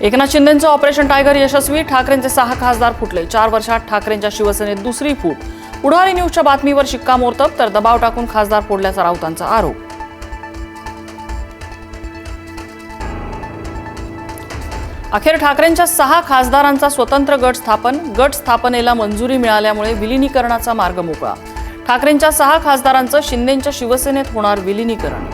Eknath शिंदेंचं operation tiger यशस्वी, ठाकरेंचे 6 खासदार फुटले। 4 वर्षात ठाकरेंच्या शिवसेनेत दुसरी फूट। पुढारी न्यूजच्या बातमीवर शिक्कामोर्तब, तर दबाव टाकून खासदार फोडल्याचा राऊतांचा आरोप। अखेर ठाकरेंच्या 6 खासदारांचा स्वतंत्र गट स्थापन। गट स्थापनेला मंजुरी मिळाल्यामुळे विलीनीकरणाचा मार्ग मोकळा। ठाकरेंच्या 6 खासदारांचं शिंदेंच्या शिवसेनेत होणार विलीनीकरण।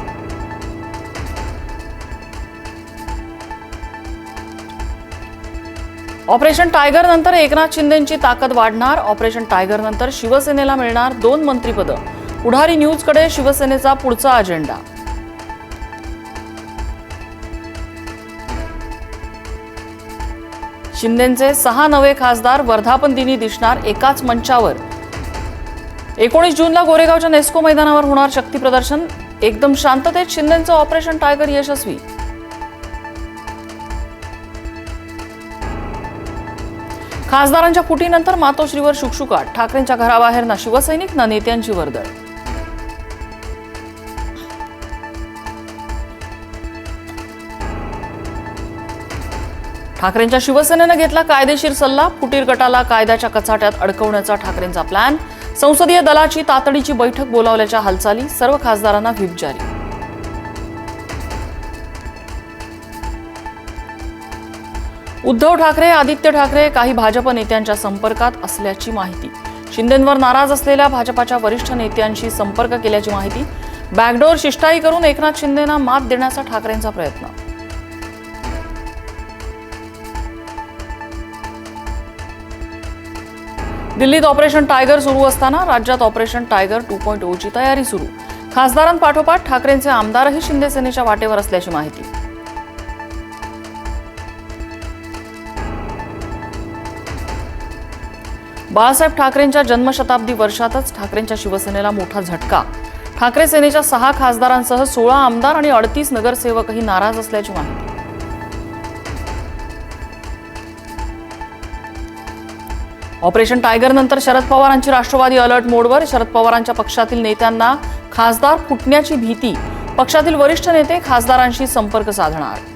ऑपरेशन टायगर नंतर एकनाथ शिंदेंची ताकद वाढणार। ऑपरेशन टायगर नंतर शिवसेनेला मिळणार 2 मंत्रिपदं। पुढारी न्यूजकडे शिवसेनेचा पुढचा अजेंडा। शिंदेंचे 6 नवे खासदार वर्धापन दिनी दिसणार एकाच मंचावर। 19 जूनला गोरेगावच्या नेस्को मैदानावर होणार शक्ती प्रदर्शन। एकदम शांततेत शिंदेंचं ऑपरेशन टायगर यशस्वी। खासदारांच्या फुटीनंतर मातोश्रीवर शुकशुकाट। ठाकरेंच्या घराबाहेर ना शिवसैनिक ना नेत्यांची वर्दळ। ठाकरेंच्या शिवसेनेनं घेतला कायदेशीर सल्ला। फुटीर गटाला कायद्याच्या कचाट्यात अडकवण्याचा ठाकरेंचा प्लॅन। संसदीय दलाची तातडीची बैठक बोलावल्याच्या हालचाली। सर्व खासदारांना व्हीप जारी। उद्धव ठाकरे, आदित्य ठाकरे काही भाजप नेत्यांच्या संपर्कात असल्याची माहिती। शिंदेंवर नाराज असलेल्या भाजपाच्या वरिष्ठ नेत्यांशी संपर्क केल्याची माहिती। बॅकडोर शिष्टाई करून एकनाथ शिंदेंना मात देण्याचा ठाकरेंचा प्रयत्न। दिल्लीत ऑपरेशन टायगर सुरू असताना राज्यात ऑपरेशन टायगर 2.0 ची तयारी सुरू। खासदारांपाठोपाठ ठाकरेंचे आमदारही शिंदे सेनेच्या वाटेवर असल्याची माहिती। बाळासाहेब ठाकरेंच्या जन्मशताब्दी वर्षातच ठाकरेंच्या शिवसेनेला मोठा झटका। ठाकरे सेनेच्या 6 खासदारांसह 16 आमदार आणि 38 नगरसेवकही नाराज असल्याची माहिती। ऑपरेशन टायगर नंतर शरद पवारांची राष्ट्रवादी अलर्ट मोडवर। शरद पवारांच्या पक्षातील नेत्यांना खासदार फुटण्याची भीती। पक्षातील वरिष्ठ नेते खासदारांशी संपर्क साधणार।